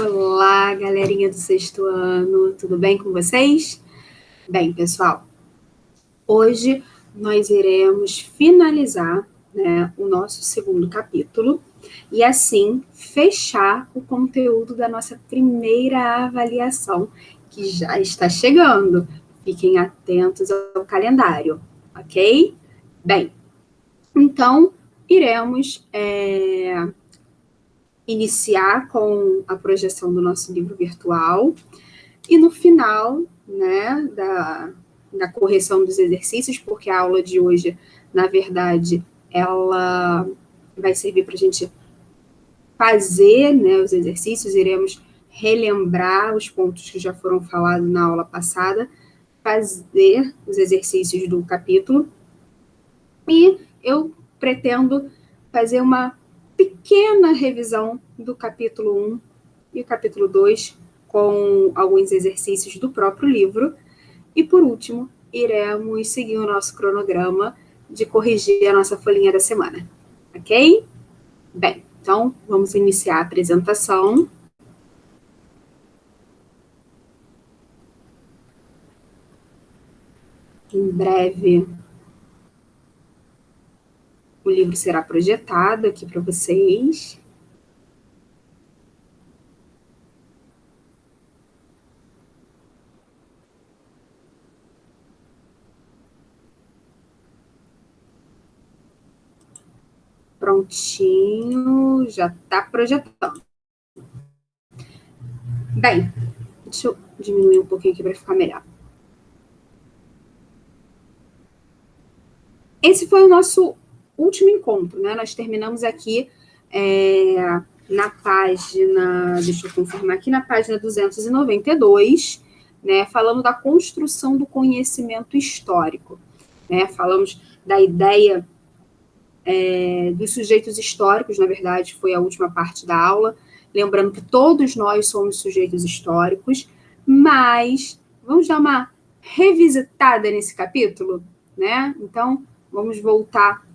Olá, galerinha do sexto ano, tudo bem com vocês? Bem, pessoal, hoje nós iremos finalizar, o nosso segundo capítulo e assim fechar o conteúdo da nossa primeira avaliação, que já está chegando. Fiquem atentos ao calendário, ok? Bem, então iremos iniciar com a projeção do nosso livro virtual e no final, da correção dos exercícios, porque a aula de hoje, na verdade, ela vai servir para a gente fazer, os exercícios, iremos relembrar os pontos que já foram falados na aula passada, fazer os exercícios do capítulo, e eu pretendo fazer uma pequena revisão do capítulo 1 e o capítulo 2, com alguns exercícios do próprio livro. E, por último, iremos seguir o nosso cronograma de corrigir a nossa folhinha da semana. Ok? Bem, então, vamos iniciar a apresentação. Em breve, o livro será projetado aqui para vocês. Prontinho, já está projetando. Bem, deixa eu diminuir um pouquinho aqui para ficar melhor. Esse foi o nosso último encontro, né? Nós terminamos aqui na página, deixa eu confirmar aqui, na página 292, falando da construção do conhecimento histórico. Falamos da ideia dos sujeitos históricos, na verdade, foi a última parte da aula, lembrando que todos nós somos sujeitos históricos, mas vamos dar uma revisitada nesse capítulo, Então, vamos voltar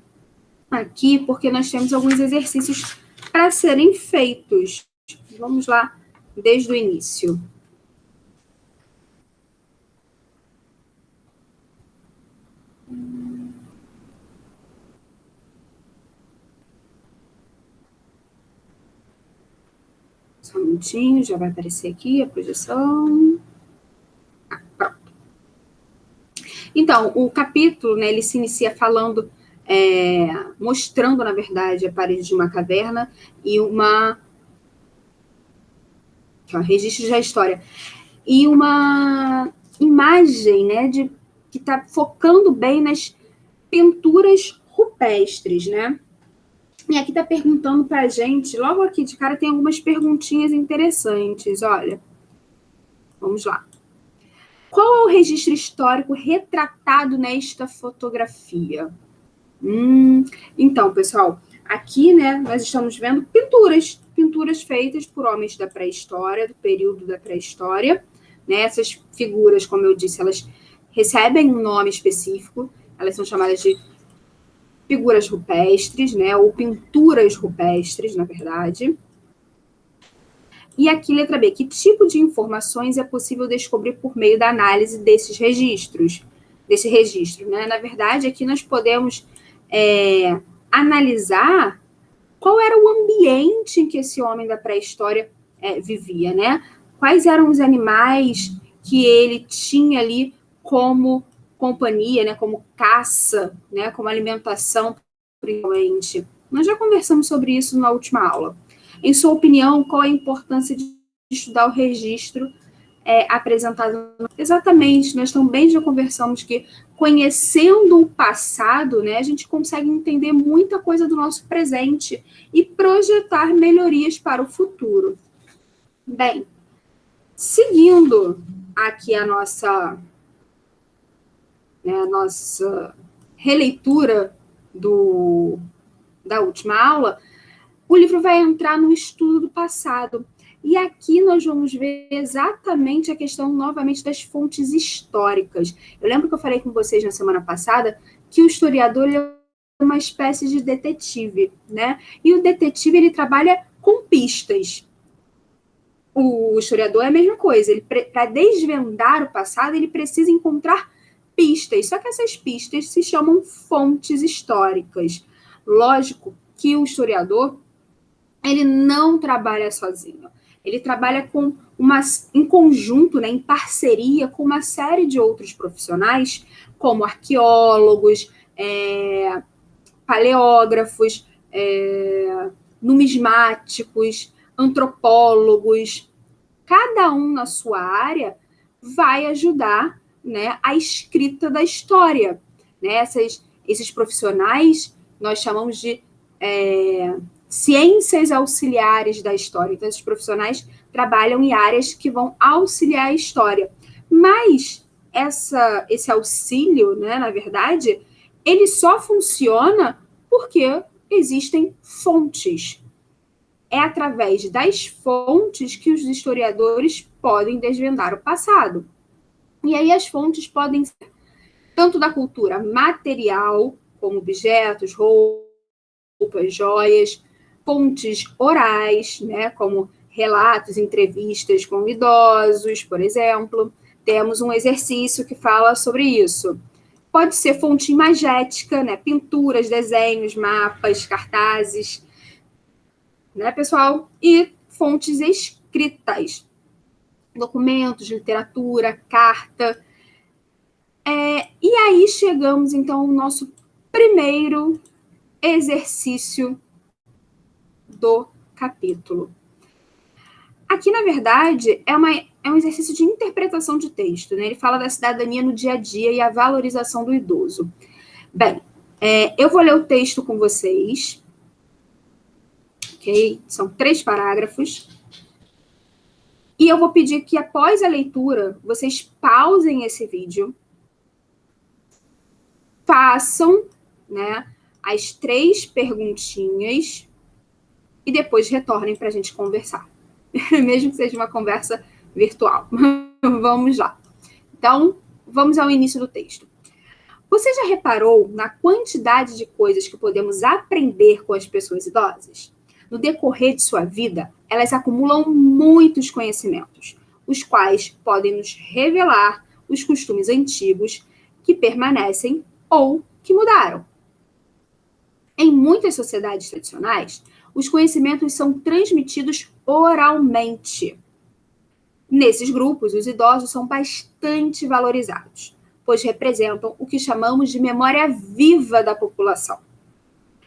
aqui, porque nós temos alguns exercícios para serem feitos. Vamos lá, desde o início. Só um minutinho, já vai aparecer aqui a projeção. Pronto. Então, o capítulo, ele se inicia falando, mostrando, na verdade, a parede de uma caverna e registros da história. E uma imagem, que está focando bem nas pinturas rupestres, E aqui está perguntando para a gente, logo aqui de cara tem algumas perguntinhas interessantes, olha. Vamos lá. Qual é o registro histórico retratado nesta fotografia? Então, pessoal, aqui, nós estamos vendo pinturas feitas por homens da pré-história, do período da pré-história, Essas figuras, como eu disse, elas recebem um nome específico, elas são chamadas de figuras rupestres, ou pinturas rupestres, na verdade. E aqui, letra B, que tipo de informações é possível descobrir por meio da análise desses registros? Desse registro, Na verdade, aqui nós podemos analisar qual era o ambiente em que esse homem da pré-história vivia, Quais eram os animais que ele tinha ali como companhia, como caça, como alimentação, principalmente. Nós já conversamos sobre isso na última aula. Em sua opinião, qual a importância de estudar o registro apresentado? Exatamente, nós também já conversamos que, conhecendo o passado, a gente consegue entender muita coisa do nosso presente e projetar melhorias para o futuro. Bem, seguindo aqui a nossa releitura da última aula, o livro vai entrar no estudo do passado. E aqui nós vamos ver exatamente a questão, novamente, das fontes históricas. Eu lembro que eu falei com vocês na semana passada que o historiador é uma espécie de detetive, E o detetive, ele trabalha com pistas. O historiador é a mesma coisa. Para desvendar o passado, ele precisa encontrar pistas. Só que essas pistas se chamam fontes históricas. Lógico que o historiador ele não trabalha sozinho. Ele trabalha em conjunto, né, em parceria com uma série de outros profissionais, como arqueólogos, paleógrafos, numismáticos, antropólogos. Cada um na sua área vai ajudar, né, a escrita da história. Né? Esses profissionais nós chamamos de ciências auxiliares da história. Então, esses profissionais trabalham em áreas que vão auxiliar a história. Mas esse auxílio, né, na verdade, ele só funciona porque existem fontes. É através das fontes que os historiadores podem desvendar o passado. E aí as fontes podem ser tanto da cultura material, como objetos, roupas, joias, fontes orais, né, como relatos, entrevistas com idosos, por exemplo. Temos um exercício que fala sobre isso. Pode ser fonte imagética, né, pinturas, desenhos, mapas, cartazes, né, pessoal? E fontes escritas, documentos, literatura, carta. E aí chegamos, então, ao nosso primeiro exercício do capítulo. Aqui, na verdade, é um exercício de interpretação de texto, né? Ele fala da cidadania no dia a dia e a valorização do idoso. Bem, eu vou ler o texto com vocês, ok? São 3 parágrafos. E eu vou pedir que, após a leitura, vocês pausem esse vídeo, façam, né, as 3 perguntinhas e depois retornem para a gente conversar. Mesmo que seja uma conversa virtual. Vamos lá. Então, vamos ao início do texto. Você já reparou na quantidade de coisas que podemos aprender com as pessoas idosas? No decorrer de sua vida, elas acumulam muitos conhecimentos, os quais podem nos revelar os costumes antigos que permanecem ou que mudaram. Em muitas sociedades tradicionais, os conhecimentos são transmitidos oralmente. Nesses grupos, os idosos são bastante valorizados, pois representam o que chamamos de memória viva da população.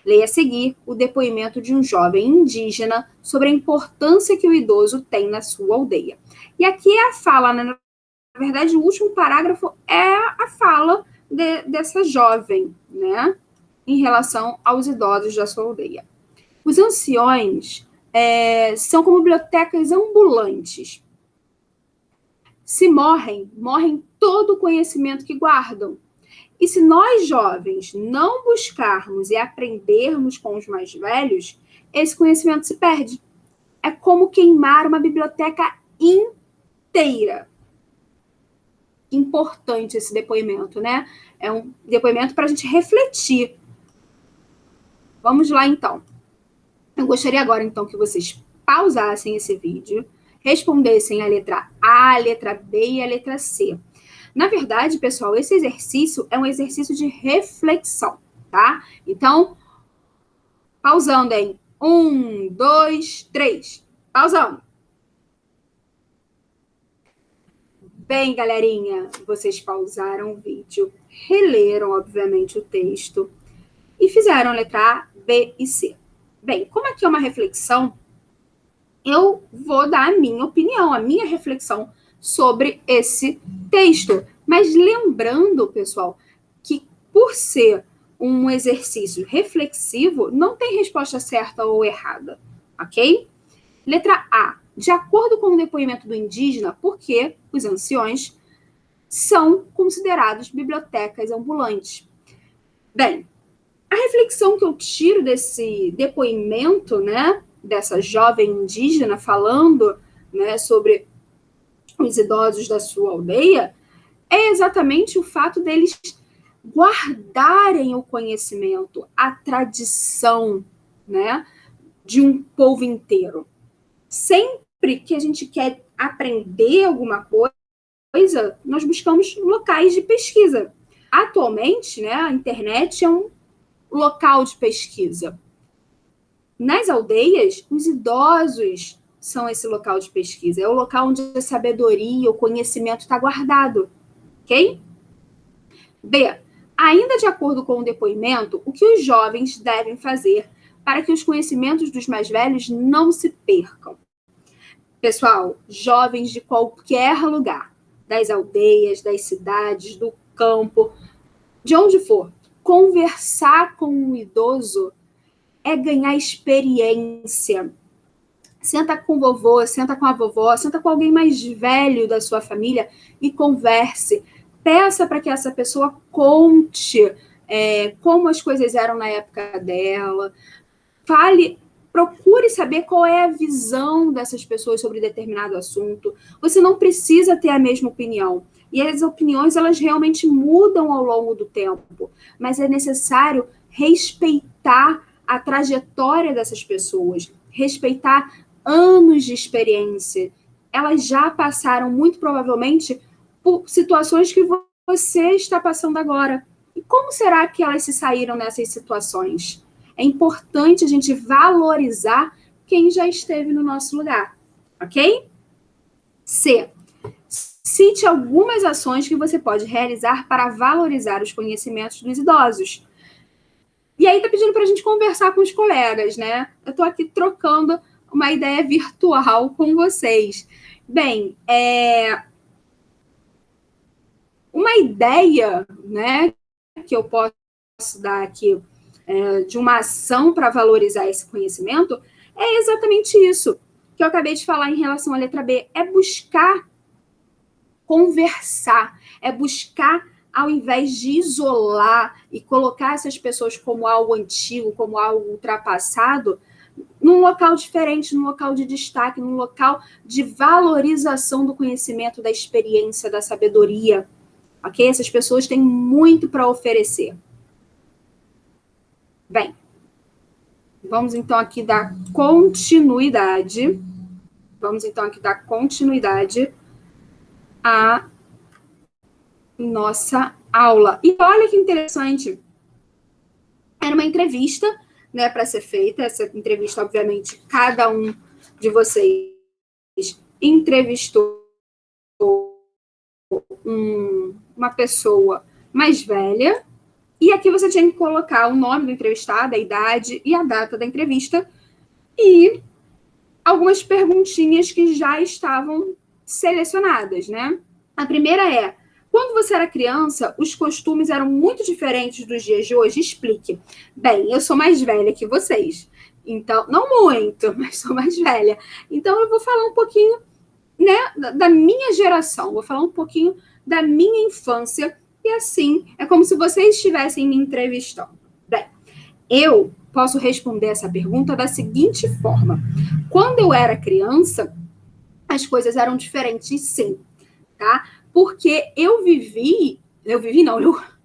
Leia a seguir o depoimento de um jovem indígena sobre a importância que o idoso tem na sua aldeia. E aqui é a fala, né? Na verdade, o último parágrafo é a fala dessa jovem, né? Em relação aos idosos da sua aldeia. Os anciões são como bibliotecas ambulantes. Se morrem todo o conhecimento que guardam. E se nós, jovens, não buscarmos e aprendermos com os mais velhos, esse conhecimento se perde. É como queimar uma biblioteca inteira. Importante esse depoimento, né? É um depoimento para a gente refletir. Vamos lá, então. Eu gostaria agora, então, que vocês pausassem esse vídeo, respondessem a letra A, a letra B e a letra C. Na verdade, pessoal, esse exercício é um exercício de reflexão, tá? Então, pausando em 1, 2, 3. Pausando. Bem, galerinha, vocês pausaram o vídeo, releram, obviamente, o texto e fizeram a letra A, B e C. Bem, como aqui é uma reflexão, eu vou dar a minha opinião, a minha reflexão sobre esse texto. Mas lembrando, pessoal, que por ser um exercício reflexivo, não tem resposta certa ou errada, ok? Letra A. De acordo com o depoimento do indígena, por que os anciões são considerados bibliotecas ambulantes? Bem, a reflexão que eu tiro desse depoimento, né, dessa jovem indígena falando, né, sobre os idosos da sua aldeia, é exatamente o fato deles guardarem o conhecimento, a tradição, né, de um povo inteiro, sem que a gente quer aprender alguma coisa, nós buscamos locais de pesquisa. Atualmente, né, a internet é um local de pesquisa. Nas aldeias, os idosos são esse local de pesquisa. É o local onde a sabedoria, o conhecimento está guardado. Ok? B. Ainda de acordo com o depoimento, o que os jovens devem fazer para que os conhecimentos dos mais velhos não se percam? Pessoal, jovens de qualquer lugar, das aldeias, das cidades, do campo, de onde for, conversar com um idoso é ganhar experiência. Senta com o vovô, senta com a vovó, senta com alguém mais velho da sua família e converse. Peça para que essa pessoa conte como as coisas eram na época dela. Fale, procure saber qual é a visão dessas pessoas sobre determinado assunto. Você não precisa ter a mesma opinião. E as opiniões, elas realmente mudam ao longo do tempo. Mas é necessário respeitar a trajetória dessas pessoas, respeitar anos de experiência. Elas já passaram, muito provavelmente, por situações que você está passando agora. E como será que elas se saíram nessas situações? É importante a gente valorizar quem já esteve no nosso lugar, ok? C. Cite algumas ações que você pode realizar para valorizar os conhecimentos dos idosos. E aí tá pedindo para a gente conversar com os colegas, né? Eu estou aqui trocando uma ideia virtual com vocês. Bem, uma ideia, né, que eu posso dar aqui de uma ação para valorizar esse conhecimento é exatamente isso que eu acabei de falar em relação à letra B. É buscar conversar, é buscar, ao invés de isolar e colocar essas pessoas como algo antigo, como algo ultrapassado, num local diferente, num local de destaque, num local de valorização do conhecimento, da experiência, da sabedoria. Ok? Essas pessoas têm muito para oferecer. Bem, vamos então aqui dar continuidade. À nossa aula. E olha que interessante. Era uma entrevista, né, para ser feita. Essa entrevista, obviamente, cada um de vocês entrevistou uma pessoa mais velha. E aqui você tinha que colocar o nome do entrevistado, a idade e a data da entrevista e algumas perguntinhas que já estavam selecionadas, né? A primeira é: quando você era criança, os costumes eram muito diferentes dos dias de hoje? Explique. Bem, eu sou mais velha que vocês. Então, não muito, mas sou mais velha. Então, eu vou falar um pouquinho, né, da minha geração. Vou falar um pouquinho da minha infância. E assim, é como se vocês estivessem me entrevistando. Bem, eu posso responder essa pergunta da seguinte forma. Quando eu era criança, as coisas eram diferentes, sim, tá? Porque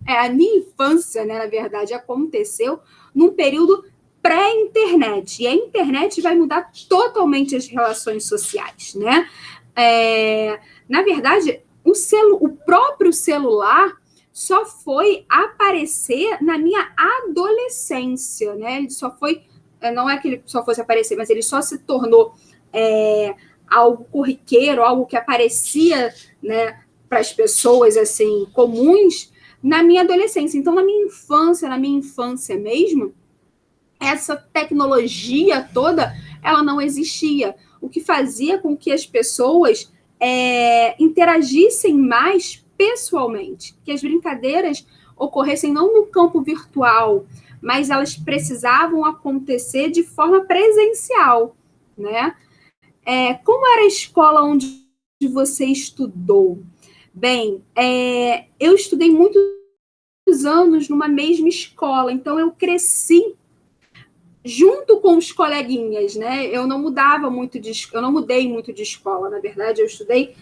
a minha infância, né, na verdade, aconteceu num período pré-internet. E a internet vai mudar totalmente as relações sociais, né? Na verdade, o próprio celular só foi aparecer na minha adolescência, né? Ele só foi, não é que ele só fosse aparecer, mas ele só se tornou algo corriqueiro, algo que aparecia, né, para as pessoas assim comuns na minha adolescência. Então, na minha infância mesmo, essa tecnologia toda, ela não existia. O que fazia com que as pessoas interagissem mais pessoalmente, que as brincadeiras ocorressem não no campo virtual, mas elas precisavam acontecer de forma presencial, né? Como era a escola onde você estudou? Bem, eu estudei muitos anos numa mesma escola, então eu cresci junto com os coleguinhas, né? Eu não mudei muito de escola, na verdade, eu estudei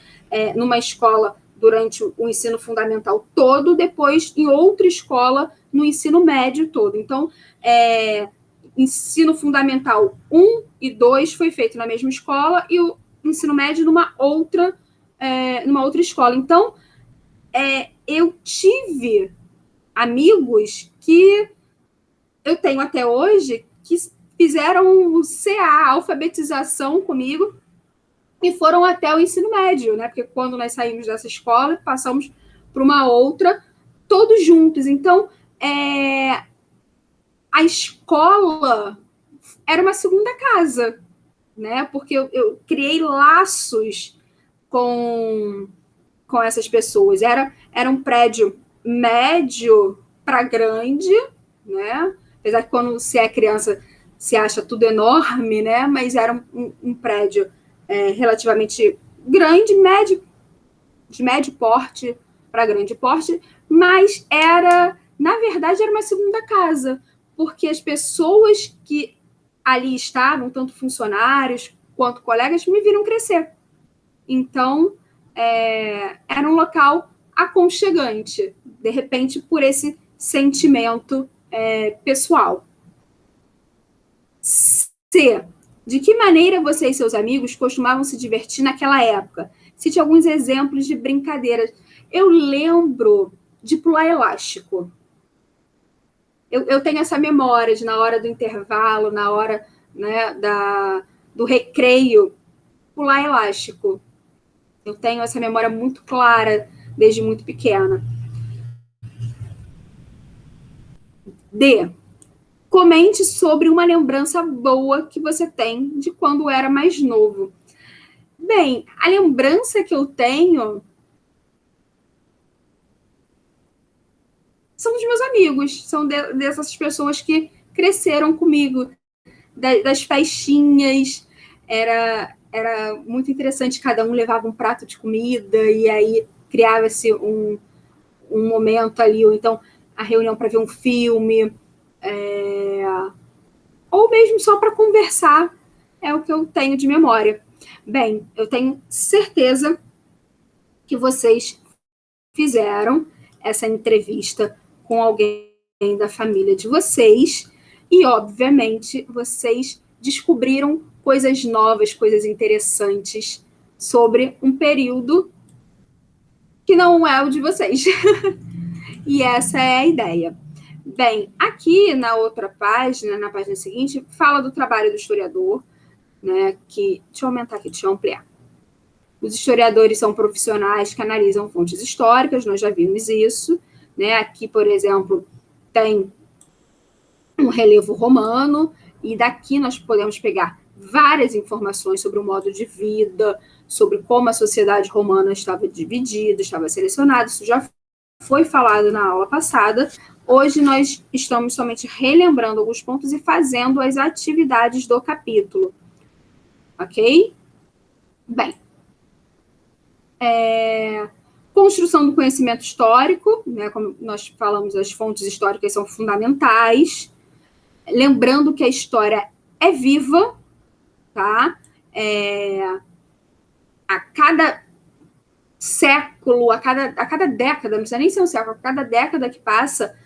numa escola durante o ensino fundamental todo, depois em outra escola no ensino médio todo. Então, ensino fundamental 1 e 2 foi feito na mesma escola e o ensino médio numa outra escola. Então, eu tive amigos que eu tenho até hoje que fizeram o CA, a alfabetização comigo, e foram até o ensino médio, né? Porque quando nós saímos dessa escola, passamos para uma outra, todos juntos. Então, a escola era uma segunda casa, né? Porque eu criei laços com essas pessoas. Era um prédio médio para grande, né? Apesar que quando se é criança se acha tudo enorme, né? Mas era um prédio relativamente grande, de médio porte para grande porte, mas na verdade, era uma segunda casa, porque as pessoas que ali estavam, tanto funcionários quanto colegas, me viram crescer. Então, era um local aconchegante, de repente, por esse sentimento pessoal. C. De que maneira você e seus amigos costumavam se divertir naquela época? Cite alguns exemplos de brincadeiras. Eu lembro de pular elástico. Eu tenho essa memória de, na hora do intervalo, na hora, né, do recreio, pular elástico. Eu tenho essa memória muito clara desde muito pequena. D. Comente sobre uma lembrança boa que você tem de quando era mais novo. Bem, a lembrança que eu tenho são dos meus amigos, são dessas pessoas que cresceram comigo, das festinhas. Era muito interessante, cada um levava um prato de comida e aí criava-se um momento ali, ou então a reunião para ver um filme, ou mesmo só para conversar, é o que eu tenho de memória. Bem, eu tenho certeza que vocês fizeram essa entrevista com alguém da família de vocês e, obviamente, vocês descobriram coisas novas, coisas interessantes sobre um período que não é o de vocês. E essa é a ideia. Bem, aqui na outra página, na página seguinte, fala do trabalho do historiador, né? Deixa eu aumentar aqui, deixa eu ampliar. Os historiadores são profissionais que analisam fontes históricas, nós já vimos isso, né? Aqui, por exemplo, tem um relevo romano, e daqui nós podemos pegar várias informações sobre o modo de vida, sobre como a sociedade romana estava dividida, estava selecionada. Isso já foi falado na aula passada. Hoje nós estamos somente relembrando alguns pontos e fazendo as atividades do capítulo. Ok? Bem, construção do conhecimento histórico, né, como nós falamos, as fontes históricas são fundamentais. Lembrando que a história é viva, tá? A cada século, a cada década, não precisa nem ser um século, a cada década que passa,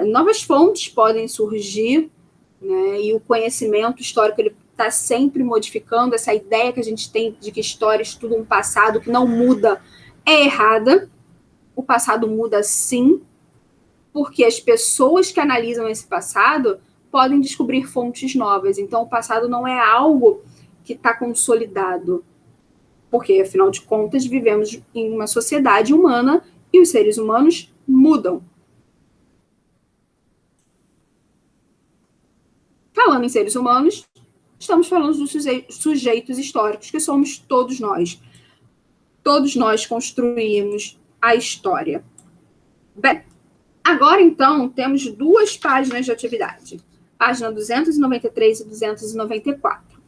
novas fontes podem surgir, né? E o conhecimento histórico ele está sempre modificando. Essa ideia que a gente tem de que história estuda um passado que não muda é errada. O passado muda sim, porque as pessoas que analisam esse passado podem descobrir fontes novas. Então, o passado não é algo que está consolidado, porque, afinal de contas, vivemos em uma sociedade humana e os seres humanos mudam. Falando em seres humanos, estamos falando dos sujeitos históricos, que somos todos nós. Todos nós construímos a história. Bem, agora, então, temos duas páginas de atividade. Página 293 e 294.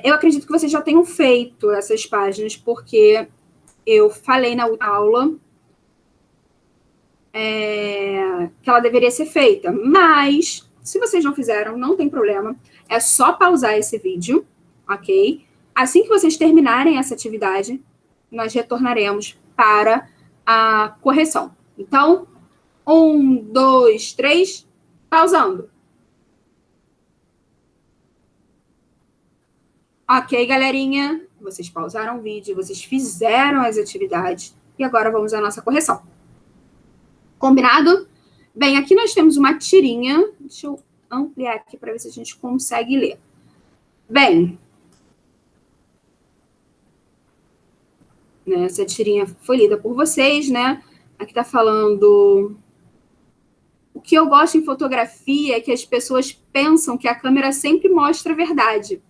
Eu acredito que vocês já tenham feito essas páginas, porque eu falei na última aula que ela deveria ser feita. Mas, se vocês não fizeram, não tem problema. É só pausar esse vídeo, ok? Assim que vocês terminarem essa atividade, nós retornaremos para a correção. Então, 1, 2, 3, pausando. Ok, galerinha? Vocês pausaram o vídeo, vocês fizeram as atividades e agora vamos à nossa correção. Combinado? Bem, aqui nós temos uma tirinha. Deixa eu ampliar aqui para ver se a gente consegue ler. Bem, né, essa tirinha foi lida por vocês, né? Aqui está falando... O que eu gosto em fotografia é que as pessoas pensam que a câmera sempre mostra a verdade.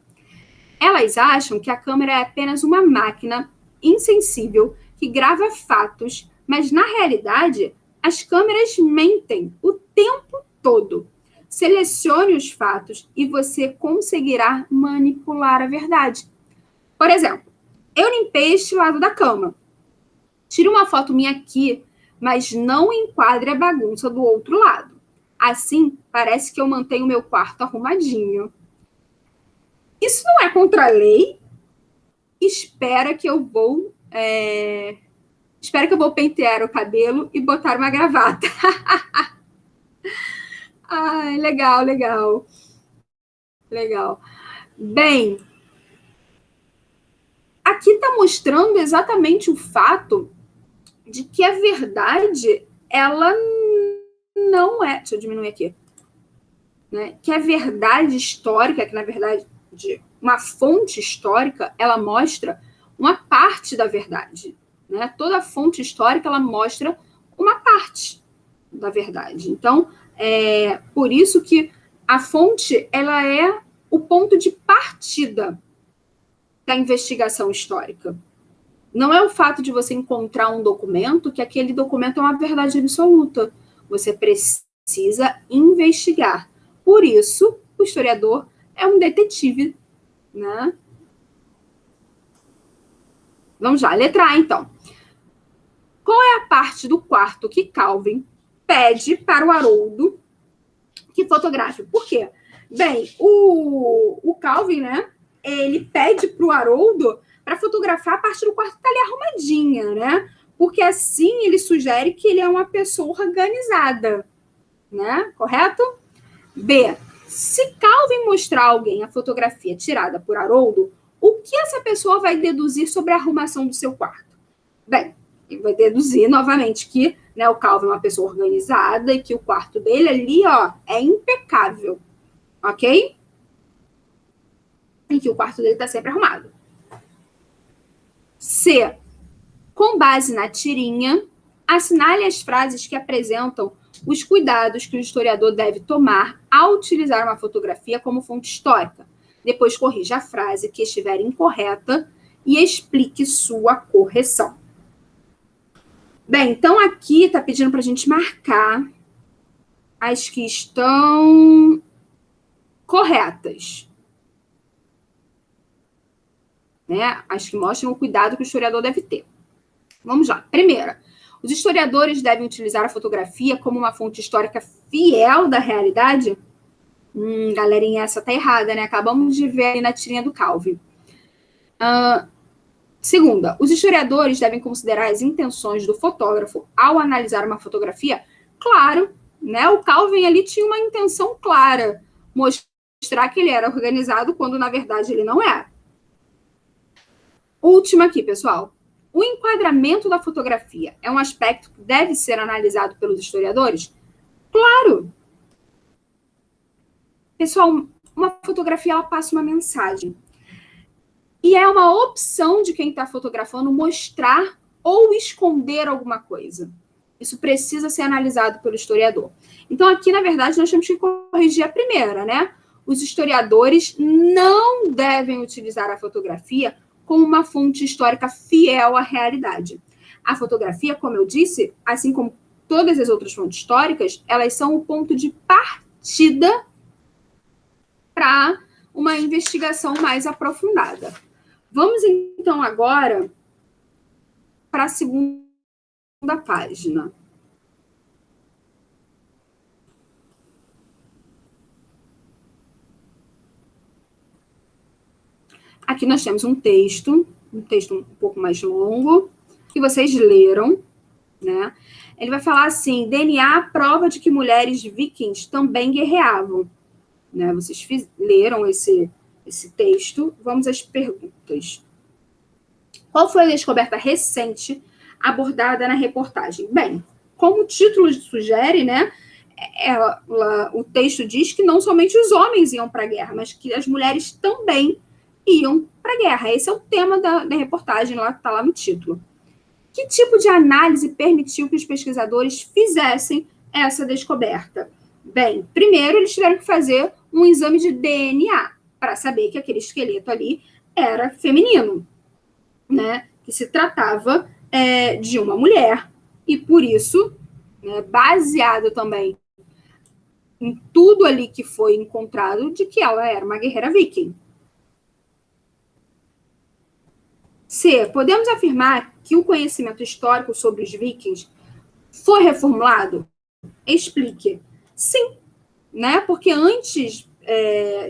Elas acham que a câmera é apenas uma máquina insensível que grava fatos, mas na realidade as câmeras mentem o tempo todo. Selecione os fatos e você conseguirá manipular a verdade. Por exemplo, eu limpei este lado da cama. Tire uma foto minha aqui, mas não enquadre a bagunça do outro lado. Assim, parece que eu mantenho meu quarto arrumadinho. Isso não é contra a lei? Espera que eu vou pentear o cabelo e botar uma gravata. Ai, legal, legal. Legal. Bem, aqui está mostrando exatamente o fato de que a verdade, ela não é... Deixa eu diminuir aqui. Né? Que a verdade histórica, que na verdade uma fonte histórica, ela mostra uma parte da verdade. Né? Toda fonte histórica, ela mostra uma parte da verdade. Então, por isso que a fonte, ela é o ponto de partida da investigação histórica. Não é o fato de você encontrar um documento que aquele documento é uma verdade absoluta. Você precisa investigar. Por isso, o historiador é um detetive, né? Vamos lá, letra A, então. Qual é a parte do quarto que Calvin pede para o Haroldo que fotografe? Por quê? Bem, o Calvin, né? Ele pede para o Haroldo para fotografar a parte do quarto que está ali arrumadinha, né? Porque assim ele sugere que ele é uma pessoa organizada, né? Correto? B. Se Calvin mostrar a alguém a fotografia tirada por Haroldo, o que essa pessoa vai deduzir sobre a arrumação do seu quarto? Bem, ele vai deduzir novamente que, né, o Calvin é uma pessoa organizada e que o quarto dele ali, ó, é impecável, ok? E que o quarto dele está sempre arrumado. C. Com base na tirinha, assinale as frases que apresentam os cuidados que o historiador deve tomar ao utilizar uma fotografia como fonte histórica. Depois corrija a frase que estiver incorreta e explique sua correção. Bem, então aqui está pedindo para a gente marcar as que estão corretas. Né? As que mostram o cuidado que o historiador deve ter. Vamos lá. Primeira, os historiadores devem utilizar a fotografia como uma fonte histórica fiel da realidade? Galerinha, essa tá errada, né? Acabamos de ver aí na tirinha do Calvin. Segunda, os historiadores devem considerar as intenções do fotógrafo ao analisar uma fotografia? Claro, né? O Calvin ali tinha uma intenção clara, mostrar que ele era organizado quando, na verdade, ele não é. Última aqui, pessoal. O enquadramento da fotografia é um aspecto que deve ser analisado pelos historiadores? Claro! Pessoal, uma fotografia, ela passa uma mensagem. E é uma opção de quem está fotografando mostrar ou esconder alguma coisa. Isso precisa ser analisado pelo historiador. Então, aqui, na verdade, nós temos que corrigir a primeira, né? Os historiadores não devem utilizar a fotografia como uma fonte histórica fiel à realidade. A fotografia, como eu disse, assim como todas as outras fontes históricas, elas são o ponto de partida para uma investigação mais aprofundada. Vamos, então, agora para a segunda página. Aqui nós temos um texto um pouco mais longo, que vocês leram, né? Ele vai falar assim: DNA prova de que mulheres vikings também guerreavam. Né? Vocês leram esse esse texto, vamos às perguntas. Qual foi a descoberta recente abordada na reportagem? Bem, como o título sugere, né, o texto diz que não somente os homens iam para a guerra, mas que as mulheres também iam para a guerra. Esse é o tema da reportagem, lá está lá no título. Que tipo de análise permitiu que os pesquisadores fizessem essa descoberta? Bem, primeiro eles tiveram que fazer um exame de DNA para saber que aquele esqueleto ali era feminino, né? Que se tratava de uma mulher, e por isso, né, baseado também em tudo ali que foi encontrado, de que ela era uma guerreira viking. C. Podemos afirmar que o conhecimento histórico sobre os vikings foi reformulado? Explique. Sim, né? Porque antes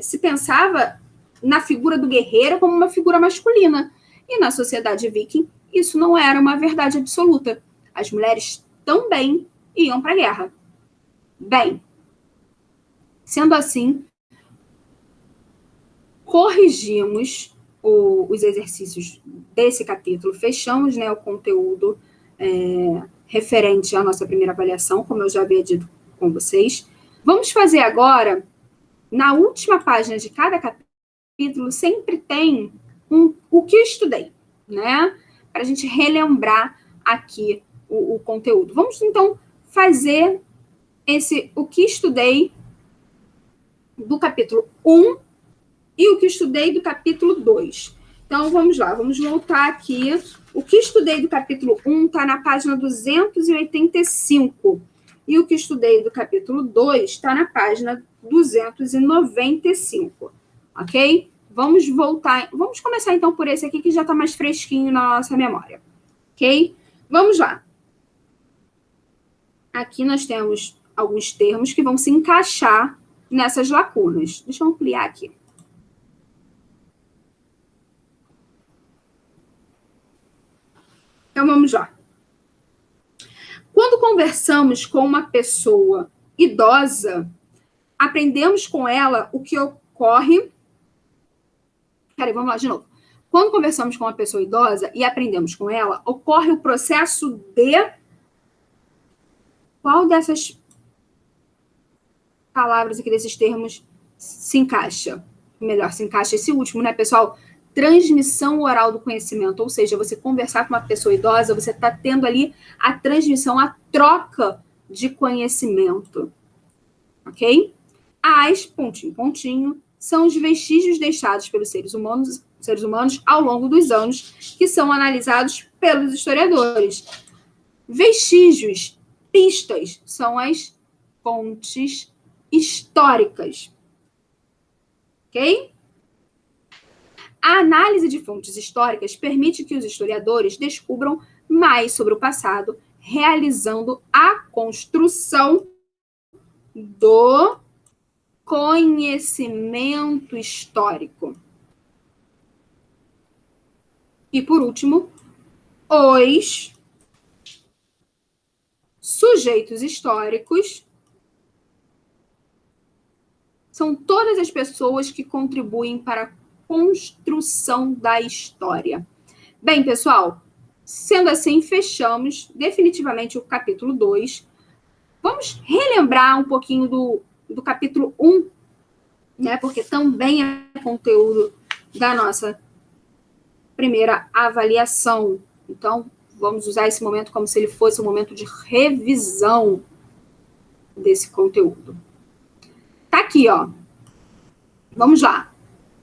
se pensava na figura do guerreiro como uma figura masculina. E na sociedade viking, isso não era uma verdade absoluta. As mulheres também iam para a guerra. Bem, sendo assim, corrigimos os exercícios desse capítulo, fechamos, né, o conteúdo referente à nossa primeira avaliação, como eu já havia dito com vocês. Vamos fazer agora, na última página de cada capítulo, sempre tem o que eu estudei, né? Para a gente relembrar aqui o conteúdo. Vamos, então, fazer o que estudei do capítulo 1 e o que estudei do capítulo 2. Então, vamos lá, vamos voltar aqui. O que estudei do capítulo 1 está na página 285. E o que estudei do capítulo 2 está na página 295. Ok? Vamos voltar. Vamos começar, então, por esse aqui, que já está mais fresquinho na nossa memória. Ok? Vamos lá. Aqui nós temos alguns termos que vão se encaixar nessas lacunas. Deixa eu ampliar aqui. Então, vamos lá. Quando conversamos com uma pessoa idosa, aprendemos com ela o que ocorre... Peraí, vamos lá de novo. Quando conversamos com uma pessoa idosa e aprendemos com ela, ocorre o processo de... Qual dessas palavras aqui, desses termos, se encaixa? Melhor, se encaixa esse último, né, pessoal? Transmissão oral do conhecimento, ou seja, você conversar com uma pessoa idosa, você está tendo ali a transmissão, a troca de conhecimento, ok? As, pontinho, pontinho, são os vestígios deixados pelos seres humanos ao longo dos anos, que são analisados pelos historiadores. Vestígios, pistas, são as fontes históricas, ok? A análise de fontes históricas permite que os historiadores descubram mais sobre o passado, realizando a construção do conhecimento histórico. E, por último, os sujeitos históricos são todas as pessoas que contribuem para a construção da história. Bem, pessoal, sendo assim, fechamos definitivamente o capítulo 2. Vamos relembrar um pouquinho do capítulo 1, né? Porque também é conteúdo da nossa primeira avaliação. Então, vamos usar esse momento como se ele fosse um momento de revisão desse conteúdo. Tá aqui, ó. Vamos lá.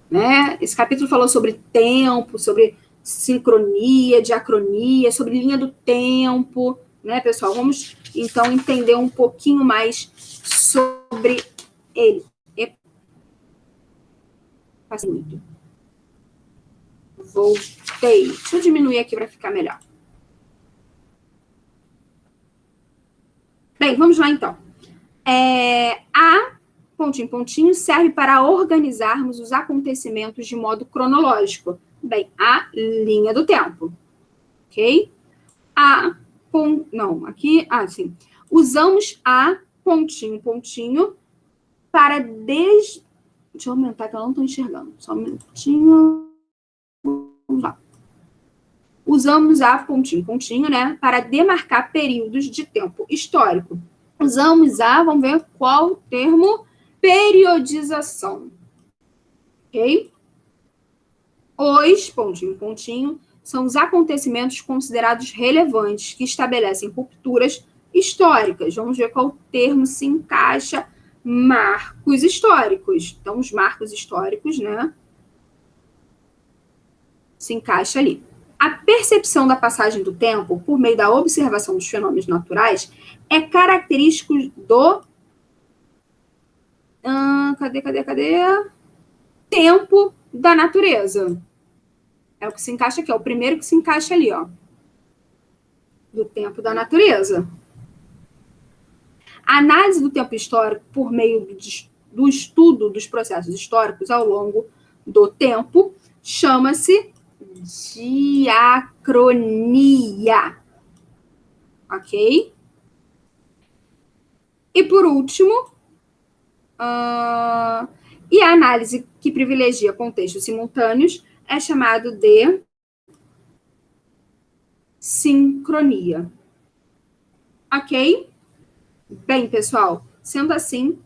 Né? Esse capítulo falou sobre tempo, sobre sincronia, diacronia, sobre linha do tempo, né, pessoal? Vamos, então, entender um pouquinho mais sobre ele. Passei muito. Voltei. Deixa eu diminuir aqui para ficar melhor. Bem, vamos lá, então. A pontinho, pontinho, serve para organizarmos os acontecimentos de modo cronológico. Bem, a linha do tempo. Ok? Não, aqui... sim. Usamos a pontinho, pontinho para Deixa eu aumentar que eu não estou enxergando. Só um minutinho. Vamos lá. Usamos a pontinho, pontinho, né? Para demarcar períodos de tempo histórico. Usamos a, vamos ver qual o termo, periodização. Ok? Os, pontinho, pontinho, são os acontecimentos considerados relevantes que estabelecem rupturas históricas. Vamos ver qual termo se encaixa. Marcos históricos. Então, os marcos históricos, né? Se encaixa ali. A percepção da passagem do tempo, por meio da observação dos fenômenos naturais, é característico do... cadê? Tempo da natureza. É o que se encaixa aqui, é o primeiro que se encaixa ali, ó. Do tempo da natureza. A análise do tempo histórico por meio do estudo dos processos históricos ao longo do tempo chama-se diacronia. Ok? E por último, e a análise que privilegia contextos simultâneos é chamado de sincronia. Ok? Bem, pessoal, sendo assim,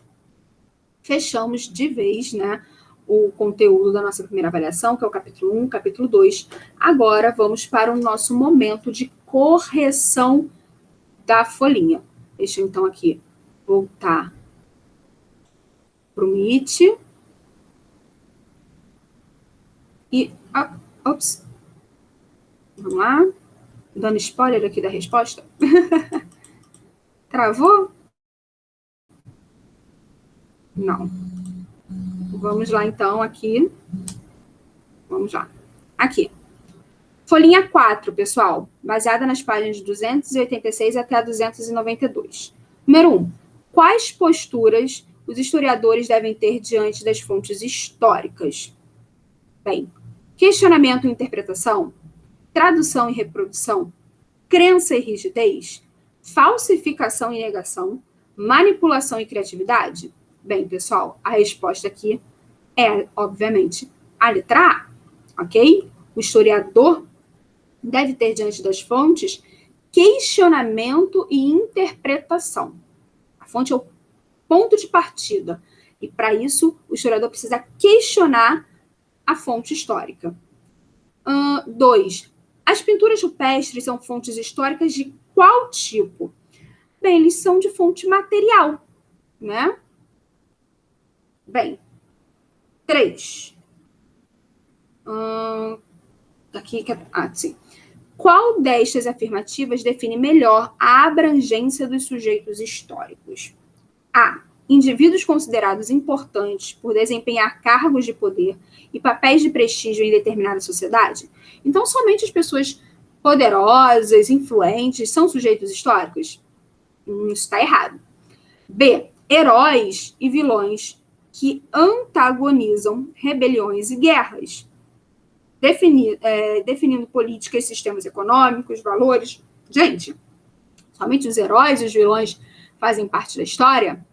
fechamos de vez, né, o conteúdo da nossa primeira avaliação, que é o capítulo 1, capítulo 2. Agora vamos para o nosso momento de correção da folhinha. Deixa eu, então, aqui voltar para o Meet. E, ops, vamos lá. Dando spoiler aqui da resposta. Travou? Não. Vamos lá, então, aqui. Vamos lá. Aqui. Folhinha 4, pessoal, baseada nas páginas 286 até a 292. Número 1. Quais posturas os historiadores devem ter diante das fontes históricas? Bem, questionamento e interpretação, tradução e reprodução, crença e rigidez, falsificação e negação, manipulação e criatividade? Bem, pessoal, a resposta aqui é, obviamente, a letra A, ok? O historiador deve ter diante das fontes questionamento e interpretação. A fonte é o ponto de partida. E, para isso, o historiador precisa questionar a fonte histórica. 2. As pinturas rupestres são fontes históricas de qual tipo? Bem, eles são de fonte material, né? Bem, 3. Aqui, sim. Qual destas afirmativas define melhor a abrangência dos sujeitos históricos? A. Indivíduos considerados importantes por desempenhar cargos de poder e papéis de prestígio em determinada sociedade? Então, somente as pessoas poderosas, influentes, são sujeitos históricos? Isso está errado. B. Heróis e vilões que antagonizam rebeliões e guerras, definindo políticas, sistemas econômicos, valores. Gente, somente os heróis e os vilões fazem parte da história?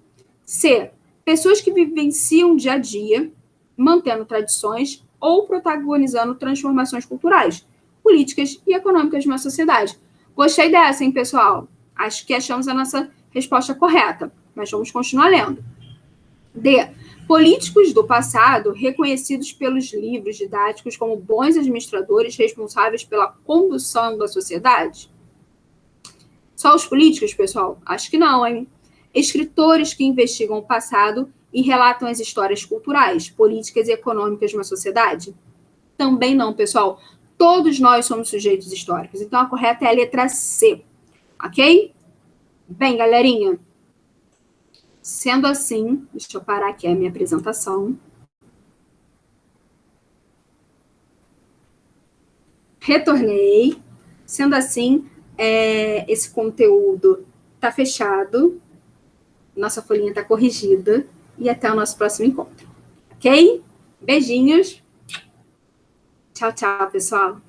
C. Pessoas que vivenciam o dia a dia, mantendo tradições ou protagonizando transformações culturais, políticas e econômicas de uma sociedade. Gostei dessa, hein, pessoal? Acho que achamos a nossa resposta correta, mas vamos continuar lendo. D. Políticos do passado reconhecidos pelos livros didáticos como bons administradores responsáveis pela condução da sociedade? Só os políticos, pessoal? Acho que não, hein? Escritores que investigam o passado e relatam as histórias culturais, políticas e econômicas de uma sociedade? Também não, pessoal. Todos nós somos sujeitos históricos. Então, a correta é a letra C. Ok? Bem, galerinha, sendo assim, deixa eu parar aqui a minha apresentação. Retornei. Sendo assim, esse conteúdo está fechado. Nossa folhinha está corrigida. E até o nosso próximo encontro. Ok? Beijinhos. Tchau, tchau, pessoal.